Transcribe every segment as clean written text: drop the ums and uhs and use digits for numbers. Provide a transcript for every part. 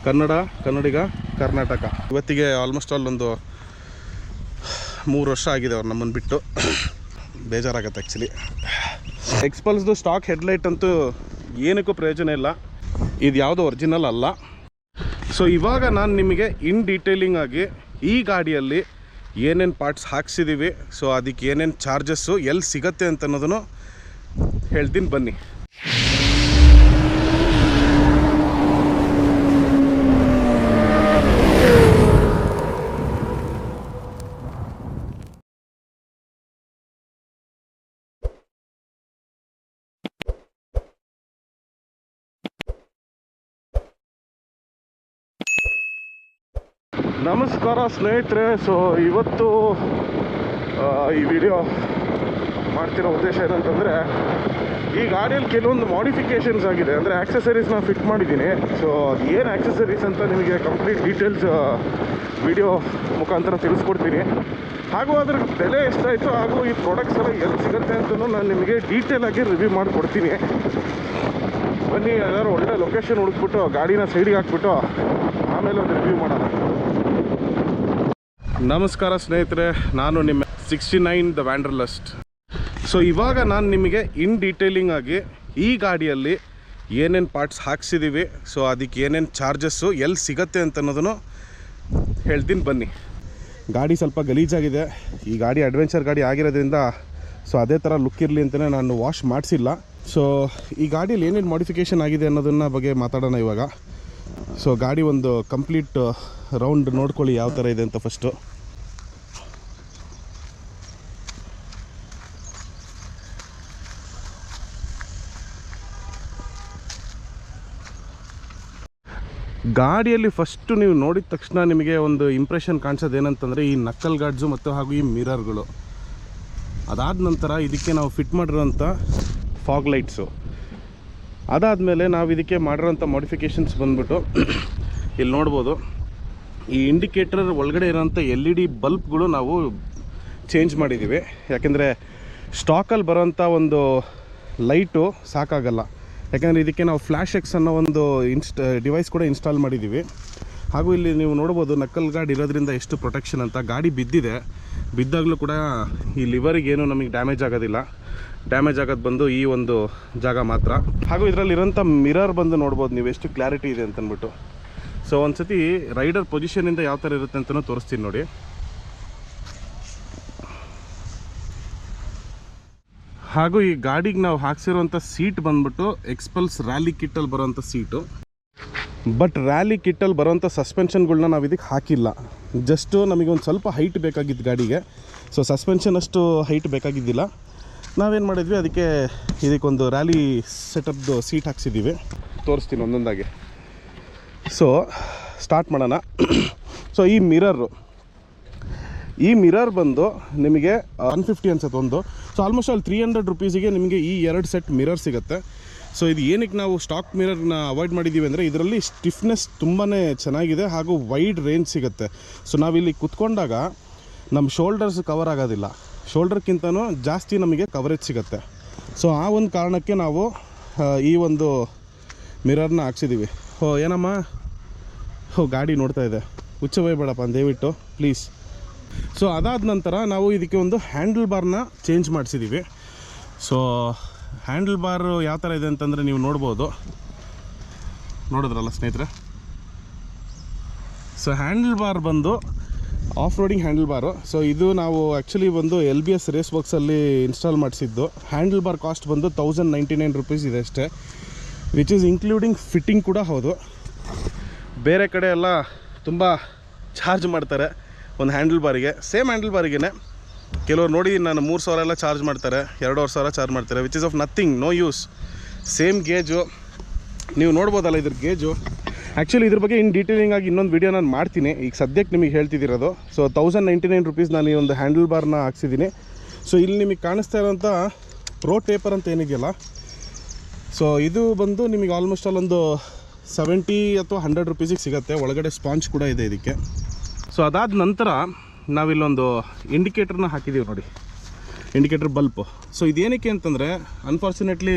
ಕನ್ನಡಿಗ ಕರ್ನಾಟಕ. ಇವತ್ತಿಗೆ almost all ಒಂದು 3 ವರ್ಷ ಆಗಿದೆ ಅವ್ರು ನಮ್ಮನ್ನು ಬಿಟ್ಟು. ಬೇಜಾರಾಗತ್ತೆ ಆ್ಯಕ್ಚುಲಿ. ಎಕ್ಸ್ಪಲ್ಸ್ದು ಸ್ಟಾಕ್ ಹೆಡ್ಲೈಟ್ ಅಂತೂ ಏನಕ್ಕೂ ಪ್ರಯೋಜನ ಇಲ್ಲ, ಇದು ಯಾವುದೋ ಒರಿಜಿನಲ್ ಅಲ್ಲ. ಸೊ ಇವಾಗ ನಾನು ನಿಮಗೆ ಇನ್ ಡೀಟೇಲಿಂಗ್ ಆಗಿ ಈ ಗಾಡಿಯಲ್ಲಿ ಏನೇನು ಪಾರ್ಟ್ಸ್ ಹಾಕ್ಸಿದ್ದೀವಿ, ಸೊ ಅದಕ್ಕೆ ಏನೇನು ಚಾರ್ಜಸ್ಸು ಎಲ್ಲಿ ಸಿಗತ್ತೆ ಅಂತ ಅನ್ನೋದನ್ನು ಹೇಳ್ತೀನಿ ಬನ್ನಿ. ನಮಸ್ಕಾರ ಸ್ನೇಹಿತರೆ. ಸೊ ಇವತ್ತು ಈ ವಿಡಿಯೋ ಮಾಡ್ತಿರೋ ಉದ್ದೇಶ ಏನಂತಂದರೆ, ಈ ಗಾಡಿಯಲ್ಲಿ ಕೆಲವೊಂದು ಮಾಡಿಫಿಕೇಷನ್ಸ್ ಆಗಿದೆ. ಅಂದರೆ ಆಕ್ಸೆಸರೀಸ್ನ ಫಿಟ್ ಮಾಡಿದ್ದೀನಿ. ಸೊ ಅದು ಏನು ಆಕ್ಸೆಸರೀಸ್ ಅಂತ ನಿಮಗೆ ಕಂಪ್ಲೀಟ್ ಡೀಟೇಲ್ಸ್ ವಿಡಿಯೋ ಮುಖಾಂತರ ತಿಳಿಸ್ಕೊಡ್ತೀನಿ. ಹಾಗೂ ಅದ್ರ ಬೆಲೆ ಎಷ್ಟಾಯಿತು, ಹಾಗೂ ಈ ಪ್ರಾಡಕ್ಟ್ಸ್ ಎಲ್ಲ ಎಲ್ಲಿ ಸಿಗುತ್ತೆ ಅಂತಲೂ ನಾನು ನಿಮಗೆ ಡೀಟೇಲಾಗಿ ರಿವ್ಯೂ ಮಾಡಿಕೊಡ್ತೀನಿ. ಬನ್ನಿ, ಯಾವ್ದಾದ್ರು ಒಳ್ಳೆ ಲೊಕೇಶನ್ ಹುಡುಕ್ಬಿಟ್ಟು ಗಾಡಿನ ಸೈಡಿಗೆ ಹಾಕ್ಬಿಟ್ಟು ಆಮೇಲೆ ಒಂದು ರಿವ್ಯೂ ಮಾಡೋಣ. ನಮಸ್ಕಾರ ಸ್ನೇಹಿತರೆ, ನಾನು ನಿಮ್ಮ 69 ದ ವ್ಯಾಂಡರ್ಲಸ್ಟ್. ಸೊ ಇವಾಗ ನಾನು ನಿಮಗೆ ಇನ್ ಡೀಟೇಲಿಂಗ್ ಆಗಿ ಈ ಗಾಡಿಯಲ್ಲಿ ಏನೇನು ಪಾರ್ಟ್ಸ್ ಹಾಕ್ಸಿದ್ದೀವಿ, ಸೊ ಅದಕ್ಕೆ ಏನೇನು ಚಾರ್ಜಸ್ಸು ಎಲ್ಲಿ ಸಿಗತ್ತೆ ಅಂತ ಅನ್ನೋದನ್ನು ಹೇಳ್ತೀನಿ ಬನ್ನಿ. ಗಾಡಿ ಸ್ವಲ್ಪ ಗಲೀಜಾಗಿದೆ. ಈ ಗಾಡಿ ಅಡ್ವೆಂಚರ್ ಗಾಡಿ ಆಗಿರೋದ್ರಿಂದ ಸೊ ಅದೇ ಥರ ಲುಕ್ ಇರಲಿ ಅಂತಲೇ ನಾನು ವಾಶ್ ಮಾಡಿಸಿಲ್ಲ. ಸೊ ಈ ಗಾಡಿಯಲ್ಲಿ ಏನೇನು ಮಾಡಿಫಿಕೇಷನ್ ಆಗಿದೆ ಅನ್ನೋದನ್ನ ಬಗ್ಗೆ ಮಾತಾಡೋಣ ಇವಾಗ. ಸೊ ಗಾಡಿ ಒಂದು ಕಂಪ್ಲೀಟ್ ರೌಂಡ್ ನೋಡ್ಕೊಳ್ಳಿ ಯಾವ ಥರ ಇದೆ ಅಂತ ಫಸ್ಟು. ಗಾಡಿಯಲ್ಲಿ ಫಸ್ಟು ನೀವು ನೋಡಿದ ತಕ್ಷಣ ನಿಮಗೆ ಒಂದು ಇಂಪ್ರೆಷನ್ ಕಾಣಿಸೋದು ಏನಂತಂದರೆ ಈ ನಕ್ಕಲ್ ಗಾರ್ಡ್ಸು ಮತ್ತು ಹಾಗೂ ಈ ಮಿರರ್ಗಳು. ಅದಾದ ನಂತರ ಇದಕ್ಕೆ ನಾವು ಫಿಟ್ ಮಾಡಿರೋಂಥ ಫಾಗ್ ಲೈಟ್ಸು. ಅದಾದಮೇಲೆ ನಾವು ಇದಕ್ಕೆ ಮಾಡಿರೋಂಥ ಮಾಡಿಫಿಕೇಷನ್ಸ್ ಬಂದ್ಬಿಟ್ಟು ಇಲ್ಲಿ ನೋಡ್ಬೋದು, ಈ ಇಂಡಿಕೇಟರ್ ಒಳಗಡೆ ಇರೋಂಥ LED ಬಲ್ಬ್ಗಳು ನಾವು ಚೇಂಜ್ ಮಾಡಿದ್ದೀವಿ. ಯಾಕೆಂದರೆ ಸ್ಟಾಕಲ್ಲಿ ಬರೋಂಥ ಒಂದು ಲೈಟು ಸಾಕಾಗಲ್ಲ. ಯಾಕೆಂದರೆ ಇದಕ್ಕೆ ನಾವು ಫ್ಲ್ಯಾಶ್ ಎಕ್ಸ್ ಅನ್ನೋ ಒಂದು ಡಿವೈಸ್ ಕೂಡ ಇನ್ಸ್ಟಾಲ್ ಮಾಡಿದ್ದೀವಿ. ಹಾಗೂ ಇಲ್ಲಿ ನೀವು ನೋಡ್ಬೋದು ನಕ್ಕಲ್ ಗಾರ್ಡ್ ಇರೋದ್ರಿಂದ ಎಷ್ಟು ಪ್ರೊಟೆಕ್ಷನ್ ಅಂತ. ಗಾಡಿ ಬಿದ್ದಾಗಲೂ ಕೂಡ ಈ ಲಿವರಿಗೇನು ನಮಗೆ ಡ್ಯಾಮೇಜ್ ಆಗೋದಿಲ್ಲ. ಡ್ಯಾಮೇಜ್ ಆಗೋದು ಬಂದು ಈ ಒಂದು ಜಾಗ ಮಾತ್ರ. ಹಾಗೂ ಇದರಲ್ಲಿರೋಂಥ ಮಿರರ್ ಬಂದು ನೋಡ್ಬೋದು ನೀವು ಎಷ್ಟು ಕ್ಲಾರಿಟಿ ಇದೆ ಅಂತಂದ್ಬಿಟ್ಟು. ಸೊ ಒಂದು ಸತಿ ರೈಡರ್ ಪೊಸಿಷನಿಂದ ಯಾವ ಥರ ಇರುತ್ತೆ ಅಂತಲೂ ತೋರಿಸ್ತೀನಿ ನೋಡಿ. ಹಾಗೂ ಈ ಗಾಡಿಗೆ ನಾವು ಹಾಕ್ಸಿರೋಂಥ ಸೀಟ್ ಬಂದ್ಬಿಟ್ಟು ಎಕ್ಸ್ಪಲ್ಸ್ ರ್ಯಾಲಿ ಕಿಟ್ಟಲ್ಲಿ ಬರೋಂಥ ಸೀಟು. ಬಟ್ ರ್ಯಾಲಿ ಕಿಟ್ಟಲ್ಲಿ ಬರೋಂಥ ಸಸ್ಪೆನ್ಷನ್ಗಳನ್ನ ನಾವು ಇದಕ್ಕೆ ಹಾಕಿಲ್ಲ. ಜಸ್ಟು ನಮಗೆ ಒಂದು ಸ್ವಲ್ಪ ಹೈಟ್ ಬೇಕಾಗಿದ್ದು ಗಾಡಿಗೆ. ಸೊ ಸಸ್ಪೆನ್ಷನ್ ಅಷ್ಟು ಹೈಟ್ ಬೇಕಾಗಿದ್ದಿಲ್ಲ. ನಾವೇನು ಮಾಡಿದ್ವಿ, ಇದಕ್ಕೊಂದು ರ್ಯಾಲಿ ಸೆಟಪ್ದು ಸೀಟ್ ಹಾಕ್ಸಿದ್ದೀವಿ. ತೋರಿಸ್ತೀನಿ ಒಂದೊಂದಾಗಿ. ಸೊ ಸ್ಟಾರ್ಟ್ ಮಾಡೋಣ. ಸೊ ಈ ಮಿರರ್ ಬಂದು ನಿಮಗೆ 150 ಅನ್ಸುತ್ತೆ ಒಂದು. ಸೊ ಆಲ್ಮೋಸ್ಟ್ ಅಲ್ಲಿ 300 ರುಪೀಸಿಗೆ ನಿಮಗೆ ಈ 2 ಸೆಟ್ ಮಿರರ್ ಸಿಗುತ್ತೆ. ಸೊ ಇದು ಏನಕ್ಕೆ ನಾವು ಸ್ಟಾಕ್ ಮಿರರ್ನ ಅವಾಯ್ಡ್ ಮಾಡಿದ್ದೀವಿ ಅಂದರೆ, ಇದರಲ್ಲಿ ಸ್ಟಿಫ್ನೆಸ್ ತುಂಬಾ ಚೆನ್ನಾಗಿದೆ ಹಾಗೂ ವೈಡ್ ರೇಂಜ್ ಸಿಗುತ್ತೆ. ಸೊ ನಾವಿಲ್ಲಿ ಕುತ್ಕೊಂಡಾಗ ನಮ್ಮ ಶೋಲ್ಡರ್ಸ್ ಕವರ್ ಆಗೋದಿಲ್ಲ, ಶೋಲ್ಡರ್ಗಿಂತನೂ ಜಾಸ್ತಿ ನಮಗೆ ಕವರೇಜ್ ಸಿಗುತ್ತೆ. ಸೊ ಆ ಒಂದು ಕಾರಣಕ್ಕೆ ನಾವು ಈ ಒಂದು ಮಿರರ್ನ ಹಾಕ್ಸಿದ್ದೀವಿ. ಏನಮ್ಮ ಗಾಡಿ ನೋಡ್ತಾ ಇದೆ, ಹುಚ್ಚ ಬೇಡಪ್ಪ ದಯವಿಟ್ಟು ಪ್ಲೀಸ್. ಸೊ ಅದಾದ ನಂತರ ನಾವು ಇದಕ್ಕೆ ಒಂದು ಹ್ಯಾಂಡಲ್ ಬಾರ್ನ ಚೇಂಜ್ ಮಾಡಿಸಿದ್ದೀವಿ. ಸೊ ಹ್ಯಾಂಡಲ್ ಬಾರ್ ಯಾವ ಥರ ಇದೆ ಅಂತಂದರೆ ನೀವು ನೋಡಿದ್ರಲ್ಲ ಸ್ನೇಹಿತರೆ. ಸೊ ಹ್ಯಾಂಡಲ್ ಬಾರ್ ಬಂದು ಆಫ್ ರೋಡಿಂಗ್ ಹ್ಯಾಂಡಲ್ ಬಾರು. ಸೊ ಇದು ನಾವು ಆ್ಯಕ್ಚುಲಿ ಒಂದು LBS ರೇಸ್ ಬಾಕ್ಸಲ್ಲಿ ಇನ್ಸ್ಟಾಲ್ ಮಾಡಿಸಿದ್ದು. ಹ್ಯಾಂಡಲ್ ಬಾರ್ ಕಾಸ್ಟ್ ಬಂದು 1099 ರುಪೀಸ್ ಇದೆ ಅಷ್ಟೇ, ವಿಚ್ ಈಸ್ ಇನ್ಕ್ಲೂಡಿಂಗ್ ಫಿಟ್ಟಿಂಗ್ ಕೂಡ ಹೌದು. ಬೇರೆ ಕಡೆ ಎಲ್ಲ ತುಂಬ ಚಾರ್ಜ್ ಮಾಡ್ತಾರೆ ಒಂದು ಹ್ಯಾಂಡಲ್ ಬಾರಿಗೆ. ಸೇಮ್ ಹ್ಯಾಂಡಲ್ ಬಾರಿಗೇ ಕೆಲವ್ರು ನೋಡಿ ನಾನು 3000 ಎಲ್ಲ ಚಾರ್ಜ್ ಮಾಡ್ತಾರೆ, 2500 ಚಾರ್ಜ್ ಮಾಡ್ತಾರೆ, which is of nothing, no use. Same gauge ನೀವು ನೋಡ್ಬೋದಲ್ಲ ಇದ್ರ ಗೇಜು. ಆ್ಯಕ್ಚುಲಿ ಇದ್ರ ಬಗ್ಗೆ ಇನ್ ಡೀಟೇಲಿಂಗ್ ಆಗಿ ಇನ್ನೊಂದು ವೀಡಿಯೋ ನಾನು ಮಾಡ್ತೀನಿ. ಈಗ ಸದ್ಯಕ್ಕೆ ನಿಮಗೆ ಹೇಳ್ತಿದ್ದೀರೋದು. ಸೊ 1099 ರುಪೀಸ್ ನಾನು ಈ ಒಂದು ಹ್ಯಾಂಡಲ್ ಬಾರ್ನ ಹಾಕ್ಸಿದ್ದೀನಿ. ಸೊ ಇಲ್ಲಿ ನಿಮಗೆ ಕಾಣಿಸ್ತಾ ಇರೋಂಥ ಪ್ರೋ ಟೇಪರ್ ಅಂತ ಏನಿದೆಯಲ್ಲ, ಸೊ ಇದು ಬಂದು ನಿಮಗೆ ಆಲ್ಮೋಸ್ಟ್ ಅಲ್ಲೊಂದು 70 ಅಥವಾ 100 ರುಪೀಸಿಗೆ ಸಿಗುತ್ತೆ. ಒಳಗಡೆ ಸ್ಪಾಂಜ್ ಕೂಡ ಇದೆ ಇದಕ್ಕೆ. ಸೊ ಅದಾದ ನಂತರ ನಾವಿಲ್ಲೊಂದು ಇಂಡಿಕೇಟರ್ನ ಹಾಕಿದ್ದೀವಿ ನೋಡಿ, ಇಂಡಿಕೇಟರ್ ಬಲ್ಪು. ಸೊ ಇದೇನಕ್ಕೆ ಅಂತಂದರೆ, ಅನ್ಫಾರ್ಚುನೇಟ್ಲಿ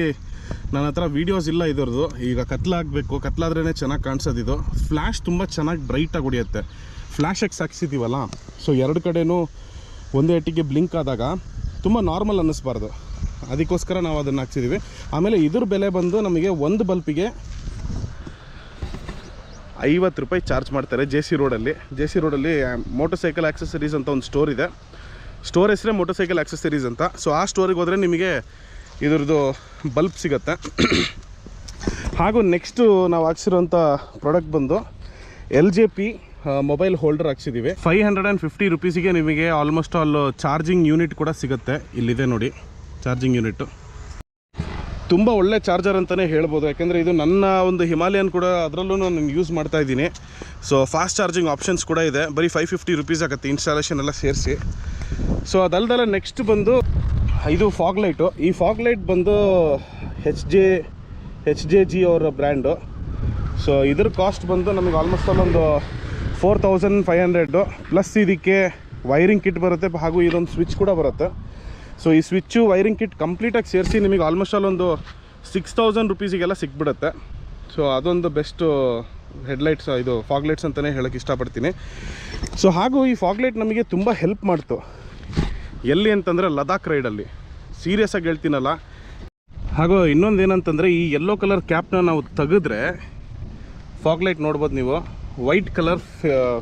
ನನ್ನ ಹತ್ರ ವೀಡಿಯೋಸ್ ಇಲ್ಲ ಇದರದು. ಈಗ ಕತ್ಲಾಗಬೇಕು, ಕತ್ಲಾದ್ರೇ ಚೆನ್ನಾಗಿ ಕಾಣಿಸೋದು. ಇದು ಫ್ಲ್ಯಾಶ್ ತುಂಬ ಚೆನ್ನಾಗಿ ಬ್ರೈಟಾಗಿ ಹೊಡಿಯುತ್ತೆ. ಫ್ಲ್ಯಾಶ್ ಎಕ್ಸ್ ಹಾಕ್ಸಿದ್ದೀವಲ್ಲ, ಸೊ ಎರಡು ಕಡೆಯೂ ಒಂದೇ ಏಟಿಗೆ ಬ್ಲಿಂಕ್ ಆದಾಗ ತುಂಬ ನಾರ್ಮಲ್ ಅನ್ನಿಸ್ಬಾರ್ದು, ಅದಕ್ಕೋಸ್ಕರ ನಾವು ಅದನ್ನು ಹಾಕ್ಸಿದ್ದೀವಿ. ಆಮೇಲೆ ಇದ್ರ ಬೆಲೆ ಬಂದು ನಮಗೆ ಒಂದು ಬಲ್ಪಿಗೆ 50 ರೂಪಾಯಿ ಚಾರ್ಜ್ ಮಾಡ್ತಾರೆ ಜೆ ಸಿ ರೋಡಲ್ಲಿ ಮೋಟರ್ ಸೈಕಲ್ ಆಕ್ಸೆಸರೀಸ್ ಅಂತ ಒಂದು ಸ್ಟೋರ್ ಇದೆ. ಸ್ಟೋರ್ ಹೆಸರೇ ಮೋಟರ್ ಸೈಕಲ್ ಆಕ್ಸೆಸರೀಸ್ ಅಂತ. ಸೊ ಆ ಸ್ಟೋರಿಗೆ ಹೋದರೆ ನಿಮಗೆ ಇದ್ರದ್ದು ಬಲ್ಬ್ ಸಿಗುತ್ತೆ. ಹಾಗೂ ನೆಕ್ಸ್ಟು ನಾವು ಹಾಕ್ಸಿರೋಂಥ ಪ್ರಾಡಕ್ಟ್ ಬಂದು LJP ಮೊಬೈಲ್ ಹೋಲ್ಡರ್ ಹಾಕ್ಸಿದ್ದೀವಿ. 550 ರುಪೀಸಿಗೆ ನಿಮಗೆ ಆಲ್ಮೋಸ್ಟ್ ಆಲ್ ಚಾರ್ಜಿಂಗ್ ಯೂನಿಟ್ ಕೂಡ ಸಿಗುತ್ತೆ. ಇಲ್ಲಿದೆ ನೋಡಿ ಚಾರ್ಜಿಂಗ್ ಯೂನಿಟ್ಟು. ತುಂಬ ಒಳ್ಳೆ ಚಾರ್ಜರ್ ಅಂತಲೇ ಹೇಳ್ಬೋದು, ಯಾಕೆಂದರೆ ಇದು ನನ್ನ ಒಂದು ಹಿಮಾಲಯನ್ ಕೂಡ ಅದರಲ್ಲೂ ನಾನು ಯೂಸ್ ಮಾಡ್ತಾ ಇದ್ದೀನಿ. ಸೊ ಫಾಸ್ಟ್ ಚಾರ್ಜಿಂಗ್ ಆಪ್ಷನ್ಸ್ ಕೂಡ ಇದೆ. ಬರೀ 550 ರುಪೀಸ್ ಆಗುತ್ತೆ ಇನ್ಸ್ಟಾಲೇಷನ್ ಎಲ್ಲ ಸೇರಿಸಿ. ಸೊ ಅದಲ್ದಲ್ಲ ನೆಕ್ಸ್ಟ್ ಬಂದು ಇದು ಫಾಗ್ ಲೈಟು. ಈ ಫಾಗ್ ಲೈಟ್ ಬಂದು HJG ಅವರ ಬ್ರ್ಯಾಂಡು. ಸೊ ಇದ್ರ ಕಾಸ್ಟ್ ಬಂದು ನಮಗೆ ಆಲ್ಮೋಸ್ಟ್ ಆಲ್ ಒಂದು 4500 ಪ್ಲಸ್ ಇದಕ್ಕೆ ವೈರಿಂಗ್ ಕಿಟ್ ಬರುತ್ತೆ, ಹಾಗೂ ಇದೊಂದು ಸ್ವಿಚ್ ಕೂಡ ಬರುತ್ತೆ. ಸೊ ಈ ಸ್ವಿಚ್ಚು ವೈರಿಂಗ್ ಕಿಟ್ ಕಂಪ್ಲೀಟಾಗಿ ಸೇರಿಸಿ ನಿಮಗೆ ಆಲ್ಮೋಸ್ಟ್ ಆಲ್ ಒಂದು 6000 ರುಪೀಸಿಗೆಲ್ಲ ಸಿಕ್ಬಿಡುತ್ತೆ. ಸೊ ಅದೊಂದು ಬೆಸ್ಟು ಹೆಡ್ಲೈಟ್ಸ್, ಇದು ಫಾಗ್ ಲೈಟ್ಸ್ ಅಂತಲೇ ಹೇಳೋಕ್ಕೆ ಇಷ್ಟಪಡ್ತೀನಿ. ಸೊ ಹಾಗೂ ಈ ಫಾಗ್ ಲೈಟ್ ನಮಗೆ ತುಂಬ ಹೆಲ್ಪ್ ಮಾಡ್ತು. ಎಲ್ಲಿ ಅಂತಂದರೆ ಲದಾಖ್ ರೈಡಲ್ಲಿ, ಸೀರಿಯಸ್ಸಾಗಿ ಹೇಳ್ತೀನಲ್ಲ. ಹಾಗೂ ಇನ್ನೊಂದು ಏನಂತಂದರೆ ಈ ಯೆಲ್ಲೋ ಕಲರ್ ಕ್ಯಾಪ್ನ ನಾವು ತೆಗೆದ್ರೆ ಫಾಗ್ ಲೈಟ್ ನೋಡ್ಬೋದು ನೀವು, ವೈಟ್ ಕಲರ್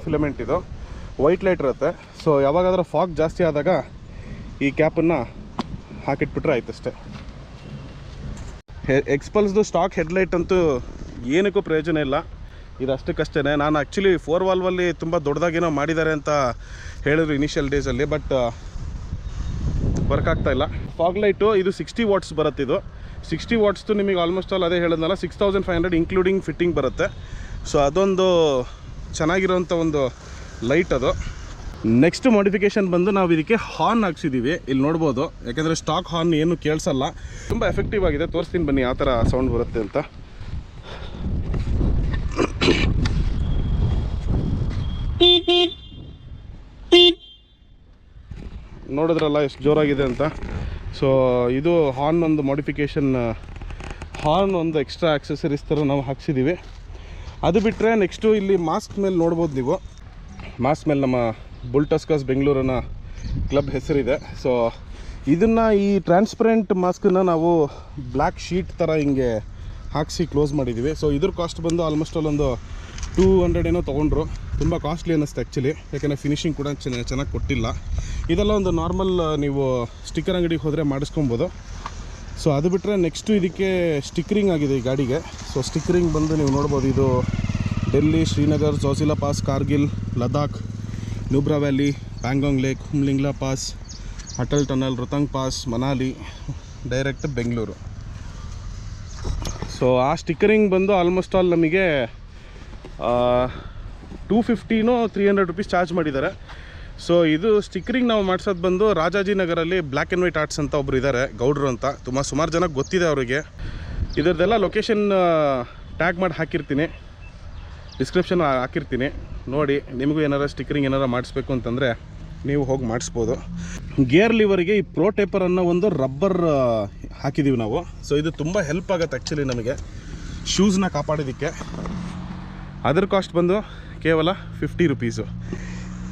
ಫಿಲಮೆಂಟ್ ಇದು, ವೈಟ್ ಲೈಟ್ ಇರುತ್ತೆ. ಸೊ ಯಾವಾಗಾದ್ರೂ ಫಾಗ್ ಜಾಸ್ತಿ ಆದಾಗ ಈ ಕ್ಯಾಪನ್ನು ಹಾಕಿಟ್ಬಿಟ್ರೆ ಆಯ್ತಷ್ಟೇ. ಎಕ್ಸ್ಪಲ್ಸ್ದು ಸ್ಟಾಕ್ ಹೆಡ್ಲೈಟ್ ಅಂತೂ ಏನಕ್ಕೂ ಪ್ರಯೋಜನ ಇಲ್ಲ, ಇದು ಅಷ್ಟಕ್ಕಷ್ಟೇ. ನಾನು ಆ್ಯಕ್ಚುಲಿ 4 ವಾಲ್ವಲ್ಲಿ ತುಂಬ ದೊಡ್ಡದಾಗೇನೋ ಮಾಡಿದ್ದಾರೆ ಅಂತ ಹೇಳಿದ್ರು ಇನಿಷಿಯಲ್ ಡೇಸಲ್ಲಿ, ಬಟ್ ವರ್ಕ್ ಆಗ್ತಾಯಿಲ್ಲ. ಫಾಗ್ ಲೈಟು ಇದು 60 ವಾಟ್ಸ್ ಬರುತ್ತೆ. ಇದು 60 ವಾಟ್ಸ್ದು ನಿಮಗೆ ಆಲ್ಮೋಸ್ಟ್ ಆಲ್ ಅದೇ ಹೇಳಿದ್ನಲ್ಲ 6500 ಇನ್ಕ್ಲೂಡಿಂಗ್ ಫಿಟ್ಟಿಂಗ್ ಬರುತ್ತೆ. ಸೊ ಅದೊಂದು ಚೆನ್ನಾಗಿರೋಂಥ ಒಂದು ಲೈಟ್ ಅದು. ನೆಕ್ಸ್ಟ್ ಮಾಡಿಫಿಕೇಷನ್ ಬಂದು ನಾವು ಇದಕ್ಕೆ ಹಾರ್ನ್ ಹಾಕ್ಸಿದ್ದೀವಿ, ಇಲ್ಲಿ ನೋಡ್ಬೋದು. ಯಾಕೆಂದರೆ ಸ್ಟಾಕ್ ಹಾರ್ನ್ ಏನು ಕೇಳಿಸಲ್ಲ, ತುಂಬ ಎಫೆಕ್ಟಿವ್ ಆಗಿದೆ. ತೋರಿಸ್ತೀನಿ ಬನ್ನಿ ಯಾವ ಥರ ಸೌಂಡ್ ಬರುತ್ತೆ ಅಂತ. ನೋಡಿದ್ರಲ್ಲ ಎಷ್ಟು ಜೋರಾಗಿದೆ ಅಂತ. ಸೊ ಇದು ಹಾರ್ನ್ ಒಂದು ಮಾಡಿಫಿಕೇಷನ್, ಹಾರ್ನ್ ಒಂದು ಎಕ್ಸ್ಟ್ರಾ ಆಕ್ಸೆಸರೀಸ್ ಥರ ನಾವು ಹಾಕ್ಸಿದ್ದೀವಿ. ಅದು ಬಿಟ್ಟರೆ ನೆಕ್ಸ್ಟು ಇಲ್ಲಿ ಮಾಸ್ಕ್ ಮೇಲೆ ನೋಡ್ಬೋದು ನೀವು. ಮಾಸ್ಕ್ ಮೇಲೆ ನಮ್ಮ ಬುಲ್ಟಸ್ಕಸ್ ಬೆಂಗಳೂರಿನ ಕ್ಲಬ್ ಹೆಸರಿದೆ. ಸೊ ಇದನ್ನು, ಈ ಟ್ರಾನ್ಸ್ಪರೆಂಟ್ ಮಾಸ್ಕನ್ನು ನಾವು ಬ್ಲ್ಯಾಕ್ ಶೀಟ್ ಥರ ಹಿಂಗೆ ಹಾಕಿಸಿ ಕ್ಲೋಸ್ ಮಾಡಿದ್ದೀವಿ. ಸೊ ಇದ್ರ ಕಾಸ್ಟ್ ಬಂದು ಆಲ್ಮೋಸ್ಟ್ ಆಲ್ ಒಂದು 200 ಏನೋ ತೊಗೊಂಡ್ರು. ತುಂಬ ಕಾಸ್ಟ್ಲಿ ಅನ್ನಿಸ್ತು ಆ್ಯಕ್ಚುಲಿ, ಯಾಕೆಂದರೆ ಫಿನಿಷಿಂಗ್ ಕೂಡ ಚೆನ್ನಾಗಿ ಕೊಟ್ಟಿಲ್ಲ. ಇದೆಲ್ಲ ಒಂದು ನಾರ್ಮಲ್ ನೀವು ಸ್ಟಿಕ್ಕರ್ ಅಂಗಡಿಗೆ ಹೋದರೆ ಮಾಡಿಸ್ಕೊಬೋದು. ಸೊ ಅದು ಬಿಟ್ಟರೆ ನೆಕ್ಸ್ಟು ಇದಕ್ಕೆ ಸ್ಟಿಕ್ಕರಿಂಗ್ ಆಗಿದೆ ಈ ಗಾಡಿಗೆ. ಸೊ ಸ್ಟಿಕ್ಕರಿಂಗ್ ಬಂದು ನೀವು ನೋಡ್ಬೋದು, ಇದು Delhi, Srinagar, Zojila pass, Kargil, Ladakh, Nubra valley, Pangong lake, Umlingla pass, Atal tunnel, Rohtang pass, Manali, direct Bengaluru. So ಆ ಸ್ಟಿಕ್ಕರಿಂಗ್ ಬಂದು ಆಲ್ಮೋಸ್ಟ್ ಆಲ್ ನಮಗೆ 250 300 ರುಪೀಸ್ ಚಾರ್ಜ್ ಮಾಡಿದ್ದಾರೆ. ಸೊ ಇದು ಸ್ಟಿಕ್ಕರಿಂಗ್ ನಾವು ಮಾಡಿಸೋದು ಬಂದು ರಾಜಾಜಿನಗರಲ್ಲಿ ಬ್ಲ್ಯಾಕ್ ಆ್ಯಂಡ್ ವೈಟ್ ಆರ್ಟ್ಸ್ ಅಂತ ಒಬ್ರು ಇದ್ದಾರೆ, ಗೌಡ್ರು ಅಂತ. ಸುಮಾರು ಜನಕ್ಕೆ ಗೊತ್ತಿದೆ ಅವರಿಗೆ. ಇದರದ್ದೆಲ್ಲ ಲೊಕೇಶನ್ ಟ್ಯಾಗ್ ಮಾಡಿ ಹಾಕಿರ್ತೀನಿ, ಡಿಸ್ಕ್ರಿಪ್ಷನ್ ಹಾಕಿರ್ತೀನಿ ನೋಡಿ. ನಿಮಗೂ ಏನಾರು ಸ್ಟಿಕ್ಕರಿಂಗ್ ಏನಾರು ಮಾಡಿಸ್ಬೇಕು ಅಂತಂದರೆ ನೀವು ಹೋಗಿ ಮಾಡಿಸ್ಬೋದು. ಗೇರ್ ಲಿವರಿಗೆ ಈ ಪ್ರೋ ಟೇಪರ್ ಅನ್ನೋ ಒಂದು ರಬ್ಬರ್ ಹಾಕಿದ್ದೀವಿ ನಾವು. ಸೊ ಇದು ತುಂಬ ಹೆಲ್ಪ್ ಆಗುತ್ತೆ ಆ್ಯಕ್ಚುಲಿ ನಮಗೆ ಶೂಸ್ನ ಕಾಪಾಡೋದಕ್ಕೆ. ಅದರ ಕಾಸ್ಟ್ ಬಂದು ಕೇವಲ 50 ರುಪೀಸು.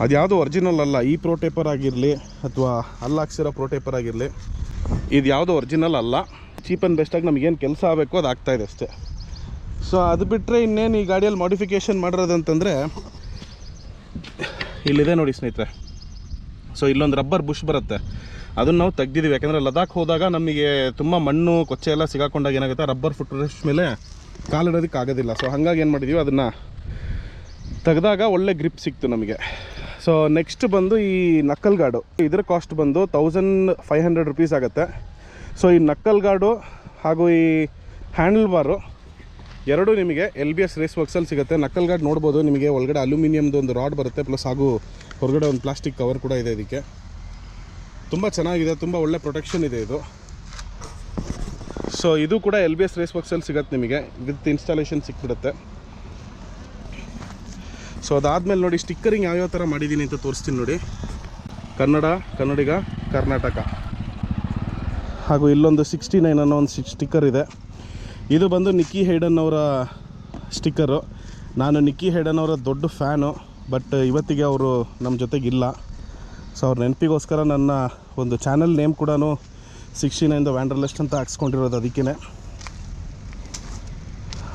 ಅದು ಯಾವುದೋ ಒರಿಜಿನಲ್ ಅಲ್ಲ, ಈ ಪ್ರೋ ಟೇಪರ್ ಆಗಿರಲಿ ಅಥವಾ ಅಲ್ಲಿ ಹಾಕ್ಸಿರೋ ಪ್ರೋ ಟೇಪರ್ ಆಗಿರಲಿ, ಇದು ಯಾವುದೋ ಒರಿಜಿನಲ್ ಅಲ್ಲ. ಚೀಪ್ ಆ್ಯಂಡ್ ಬೆಸ್ಟಾಗಿ ನಮಗೇನು ಕೆಲಸ ಆಗಬೇಕು ಅದು ಆಗ್ತಾಯಿದೆ ಅಷ್ಟೇ. ಸೊ ಅದು ಬಿಟ್ಟರೆ ಇನ್ನೇನು ಈ ಗಾಡಿಯಲ್ಲಿ ಮಾಡಿಫಿಕೇಷನ್ ಮಾಡಿರೋದಂತಂದರೆ ಇಲ್ಲಿದೆ ನೋಡಿ ಸ್ನೇಹಿತರೆ. ಸೊ ಇಲ್ಲೊಂದು ರಬ್ಬರ್ ಬುಷ್ ಬರುತ್ತೆ, ಅದನ್ನು ನಾವು ತೆಗ್ದಿದ್ದೀವಿ. ಯಾಕೆಂದರೆ ಲದಾಖ್ ಹೋದಾಗ ನಮಗೆ ತುಂಬ ಮಣ್ಣು ಕೊಚ್ಚೆ ಎಲ್ಲ ಸಿಗಾಕೊಂಡಾಗ ಏನಾಗುತ್ತೆ, ರಬ್ಬರ್ ಫುಟ್ ರೆಸ್ಟ್ ಮೇಲೆ ಕಾಲಿಡೋದಕ್ಕೆ ಆಗೋದಿಲ್ಲ. ಸೊ ಹಾಗಾಗಿ ಏನು ಮಾಡಿದ್ದೀವಿ, ಅದನ್ನು ತೆಗೆದಾಗ ಒಳ್ಳೆ ಗ್ರಿಪ್ ಸಿಕ್ತು ನಮಗೆ. ಸೊ ನೆಕ್ಸ್ಟ್ ಬಂದು ಈ ನಕ್ಕಲ್ ಗಾರ್ಡು, ಇದರ ಕಾಸ್ಟ್ ಬಂದು 1500 ರುಪೀಸ್ ಆಗುತ್ತೆ. ಸೊ ಈ ನಕ್ಕಲ್ ಗಾರ್ಡು ಹಾಗೂ ಈ ಹ್ಯಾಂಡಲ್ ಬಾರು ಎರಡೂ ನಿಮಗೆ LBS ರೇಸ್ ವರ್ಕ್ಸಲ್ಲಿ ಸಿಗುತ್ತೆ. ನಕ್ಕಲ್ ಗಾರ್ಡ್ ನೋಡ್ಬೋದು, ನಿಮಗೆ ಒಳಗಡೆ ಅಲ್ಯೂಮಿನಿಯಮ್ದು ಒಂದು ರಾಡ್ ಬರುತ್ತೆ, ಪ್ಲಸ್ ಹಾಗೂ ಹೊರಗಡೆ ಒಂದು ಪ್ಲಾಸ್ಟಿಕ್ ಕವರ್ ಕೂಡ ಇದೆ. ಇದಕ್ಕೆ ತುಂಬ ಚೆನ್ನಾಗಿದೆ, ತುಂಬ ಒಳ್ಳೆ ಪ್ರೊಟೆಕ್ಷನ್ ಇದೆ ಇದು. ಸೊ ಇದು ಕೂಡ LBS ರೇಸ್ ವರ್ಕ್ಸಲ್ಲಿ ಸಿಗುತ್ತೆ ನಿಮಗೆ, ವಿತ್ ಇನ್ಸ್ಟಾಲೇಷನ್ ಸಿಕ್ಬಿಡುತ್ತೆ. ಸೊ ಅದಾದಮೇಲೆ ನೋಡಿ ಸ್ಟಿಕ್ಕರಿಂಗ್ ಯಾವ್ಯಾವ ಥರ ಮಾಡಿದ್ದೀನಿ ಅಂತ ತೋರಿಸ್ತೀನಿ ನೋಡಿ. ಕನ್ನಡ, ಕನ್ನಡಿಗ, ಕರ್ನಾಟಕ, ಹಾಗೂ ಇಲ್ಲೊಂದು 69 ಅನ್ನೋ ಒಂದು ಸ್ಟಿಕ್ಕರ್ ಇದೆ. ಇದು ಬಂದು ನಿಕ್ಕಿ ಹೈಡನ್ ಅವರ ಸ್ಟಿಕ್ಕರು. ನಾನು ನಿಕ್ಕಿ ಹೈಡನ್ ಅವರ ದೊಡ್ಡ ಫ್ಯಾನು, ಬಟ್ ಇವತ್ತಿಗೆ ಅವರು ನಮ್ಮ ಜೊತೆಗಿಲ್ಲ. ಸೊ ಅವ್ರ ನೆನಪಿಗೋಸ್ಕರ ನನ್ನ ಒಂದು ಚಾನಲ್ ನೇಮ್ ಕೂಡ 69 ದ ವ್ಯಾಂಡರ್ಲಿಸ್ಟ್ ಅಂತ ಹಾಕ್ಸ್ಕೊಂಡಿರೋದು. ಅದಕ್ಕೇ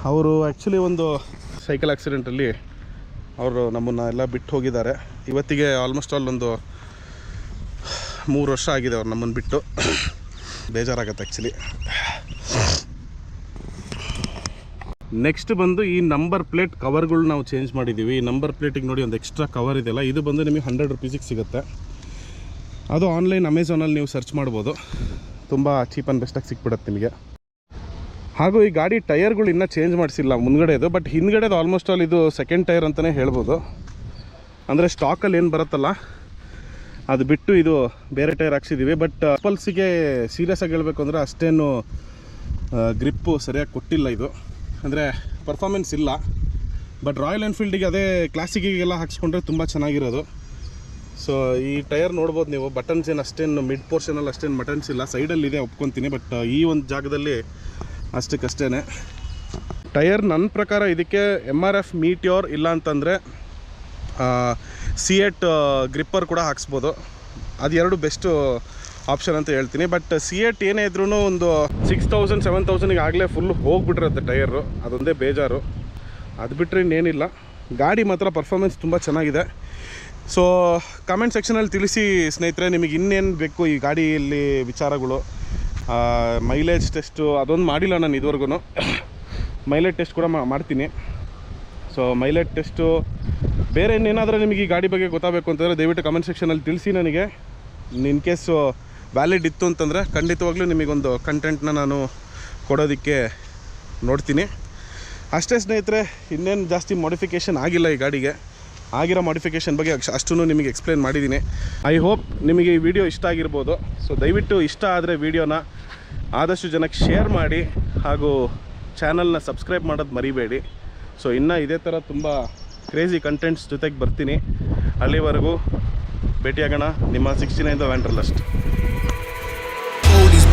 ಅವರು ಆ್ಯಕ್ಚುಲಿ ಒಂದು ಸೈಕಲ್ ಆಕ್ಸಿಡೆಂಟಲ್ಲಿ ಅವರು ನಮ್ಮನ್ನು ಎಲ್ಲ ಬಿಟ್ಟು ಹೋಗಿದ್ದಾರೆ. ಇವತ್ತಿಗೆ ಆಲ್ಮೋಸ್ಟ್ ಒಂದು 3 ವರ್ಷ ಆಗಿದೆ ಅವ್ರು ನಮ್ಮನ್ನು ಬಿಟ್ಟು. ಬೇಜಾರಾಗತ್ತೆ ಆ್ಯಕ್ಚುಲಿ. ನೆಕ್ಸ್ಟ್ ಬಂದು ಈ ನಂಬರ್ ಪ್ಲೇಟ್ ಕವರ್ಗಳು ನಾವು ಚೇಂಜ್ ಮಾಡಿದ್ದೀವಿ. ಈ ನಂಬರ್ ಪ್ಲೇಟಿಗೆ ನೋಡಿ ಒಂದು ಎಕ್ಸ್ಟ್ರಾ ಕವರ್ ಇದೆಯಲ್ಲ, ಇದು ಬಂದು ನಿಮಗೆ 100 ರೂಪೀಸಿಗೆ ಸಿಗುತ್ತೆ. ಅದು ಆನ್ಲೈನ್ ಅಮೆಝಾನಲ್ಲಿ ನೀವು ಸರ್ಚ್ ಮಾಡ್ಬೋದು, ತುಂಬ ಚೀಪ್ ಆ್ಯಂಡ್ ಬೆಸ್ಟಾಗಿ ಸಿಕ್ಬಿಡುತ್ತೆ ನಿಮಗೆ. ಹಾಗೂ ಈ ಗಾಡಿ ಟೈರ್ಗಳು ಇನ್ನೂ ಚೇಂಜ್ ಮಾಡಿಸಿಲ್ಲ ಮುಂದ್ಗಡೆದು, ಬಟ್ ಹಿಂದ್ಗಡೆದು ಆಲ್ಮೋಸ್ಟ್ ಆಲ್ ಇದು ಸೆಕೆಂಡ್ ಟೈರ್ ಅಂತಲೇ ಹೇಳ್ಬೋದು. ಅಂದರೆ ಸ್ಟಾಕಲ್ಲಿ ಏನು ಬರುತ್ತಲ್ಲ ಅದು ಬಿಟ್ಟು ಇದು ಬೇರೆ ಟೈರ್ ಹಾಕ್ಸಿದ್ದೀವಿ. ಬಟ್ ಪಲ್ಸಿಗೆ ಸೀರಿಯಸ್ ಆಗಿ ಹೇಳಬೇಕು ಅಂದರೆ ಅಷ್ಟೇನು ಗ್ರಿಪ್ಪು ಸರಿಯಾಗಿ ಕೊಟ್ಟಿಲ್ಲ ಇದು, ಅಂದರೆ ಪರ್ಫಾರ್ಮೆನ್ಸ್ ಇಲ್ಲ. ಬಟ್ ರಾಯಲ್ ಎನ್ಫೀಲ್ಡಿಗೆ ಅದೇ ಕ್ಲಾಸಿಕ್ಕಿಗೆಲ್ಲ ಹಾಕ್ಸ್ಕೊಂಡ್ರೆ ತುಂಬ ಚೆನ್ನಾಗಿರೋದು. ಸೊ ಈ ಟೈರ್ ನೋಡ್ಬೋದು ನೀವು, ಬಟನ್ಸ್ ಏನು ಅಷ್ಟೇನು ಮಿಡ್ ಪೋರ್ಷನಲ್ಲಿ ಅಷ್ಟೇನು ಬಟನ್ಸ್ ಇಲ್ಲ, ಸೈಡಲ್ಲಿದೆ ಒಪ್ಕೊತೀನಿ. ಬಟ್ ಈ ಒಂದು ಜಾಗದಲ್ಲಿ ಅಷ್ಟಕ್ಕಷ್ಟೇ. ಟೈರ್ ನನ್ನ ಪ್ರಕಾರ ಇದಕ್ಕೆ MRF ಮೀಟಿಯೋರ್ ಇಲ್ಲ ಅಂತಂದರೆ C8 ಗ್ರಿಪ್ಪರ್ ಕೂಡ ಹಾಕ್ಸ್ಬೋದು. ಅದು ಎರಡು ಬೆಸ್ಟು ಆಪ್ಷನ್ ಅಂತ ಹೇಳ್ತೀನಿ. ಬಟ್ C8 ಏನೇ ಇದ್ರೂ ಒಂದು 6000 7000ಗೆ ಆಗಲೇ ಫುಲ್ ಹೋಗ್ಬಿಟ್ಟಿರುತ್ತೆ ಟೈರು, ಅದೊಂದೇ ಬೇಜಾರು. ಅದು ಬಿಟ್ಟರೆ ಇನ್ನೇನಿಲ್ಲ. ಗಾಡಿ ಮಾತ್ರ ಪರ್ಫಾರ್ಮೆನ್ಸ್ ತುಂಬ ಚೆನ್ನಾಗಿದೆ. ಸೊ ಕಮೆಂಟ್ ಸೆಕ್ಷನಲ್ಲಿ ತಿಳಿಸಿ ಸ್ನೇಹಿತರೆ, ನಿಮಗೆ ಇನ್ನೇನು ಬೇಕು ಈ ಗಾಡಿಯಲ್ಲಿ ವಿಚಾರಗಳು. ಮೈಲೇಜ್ ಟೆಸ್ಟು ಅದೊಂದು ಮಾಡಿಲ್ಲ ನಾನು ಇದುವರೆಗೂ. ಮೈಲೇಜ್ ಟೆಸ್ಟ್ ಕೂಡ ಮಾಡ್ತೀನಿ. ಸೊ ಮೈಲೇಜ್ ಟೆಸ್ಟು ಬೇರೆ ಇನ್ನೇನಾದರೂ ನಿಮಗೆ ಈ ಗಾಡಿ ಬಗ್ಗೆ ಗೊತ್ತಾಗಬೇಕು ಅಂತಂದರೆ ದಯವಿಟ್ಟು ಕಮೆಂಟ್ ಸೆಕ್ಷನಲ್ಲಿ ತಿಳಿಸಿ ನನಗೆ. ಇನ್ ಕೇಸು ವ್ಯಾಲಿಡ್ ಇತ್ತು ಅಂತಂದರೆ ಖಂಡಿತವಾಗ್ಲೂ ನಿಮಗೊಂದು ಕಂಟೆಂಟ್ನ ನಾನು ಕೊಡೋದಕ್ಕೆ ನೋಡ್ತೀನಿ. ಅಷ್ಟೇ ಸ್ನೇಹಿತರೆ, ಇನ್ನೇನು ಜಾಸ್ತಿ ಮಾಡಿಫಿಕೇಷನ್ ಆಗಿಲ್ಲ ಈ ಗಾಡಿಗೆ. ಆಗಿರೋ ಮಾಡಿಫಿಕೇಷನ್ ಬಗ್ಗೆ ಅಷ್ಟೂ ನಿಮಗೆ ಎಕ್ಸ್ಪ್ಲೇನ್ ಮಾಡಿದ್ದೀನಿ. ಐ ಹೋಪ್ ನಿಮಗೆ ಈ ವಿಡಿಯೋ ಇಷ್ಟ ಆಗಿರ್ಬೋದು. ಸೊ ದಯವಿಟ್ಟು ಇಷ್ಟ ಆದರೆ ವಿಡಿಯೋನ ಆದಷ್ಟು ಜನಕ್ಕೆ ಶೇರ್ ಮಾಡಿ, ಹಾಗೂ ಚಾನಲ್ನ ಸಬ್ಸ್ಕ್ರೈಬ್ ಮಾಡೋದು ಮರಿಬೇಡಿ. ಸೊ ಇನ್ನೂ ಇದೇ ಥರ ತುಂಬ ಕ್ರೇಜಿ ಕಂಟೆಂಟ್ಸ್ ಜೊತೆಗೆ ಬರ್ತೀನಿ. ಅಲ್ಲಿವರೆಗೂ ಭೇಟಿಯಾಗೋಣ. ನಿಮ್ಮ 69 the ವ್ಯಾಂಡರ್ಲಿಸ್ಟ್.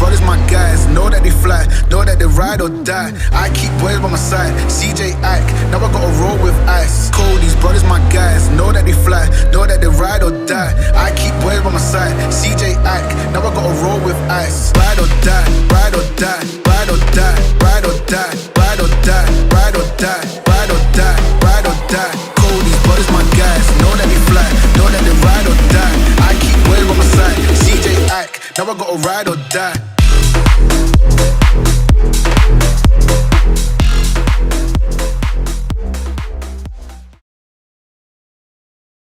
Brothers my guys, know that they fly, know that they ride or die. I keep boys by my side, CJ Ack, now I gotta roll with ice. Cold, these brothers my guys, know that they fly, know that they ride or die. I keep boys by my side, CJ Ack, now I gotta roll with ice. Ride or die, ride or die, ride or die, ride or die, ride or die, ride or die, ride or die, ride or die. Cold, these brothers my guys, know that they fly, know that they ride or die. I keep boys by my side, CJ Ack, now I gotta ride or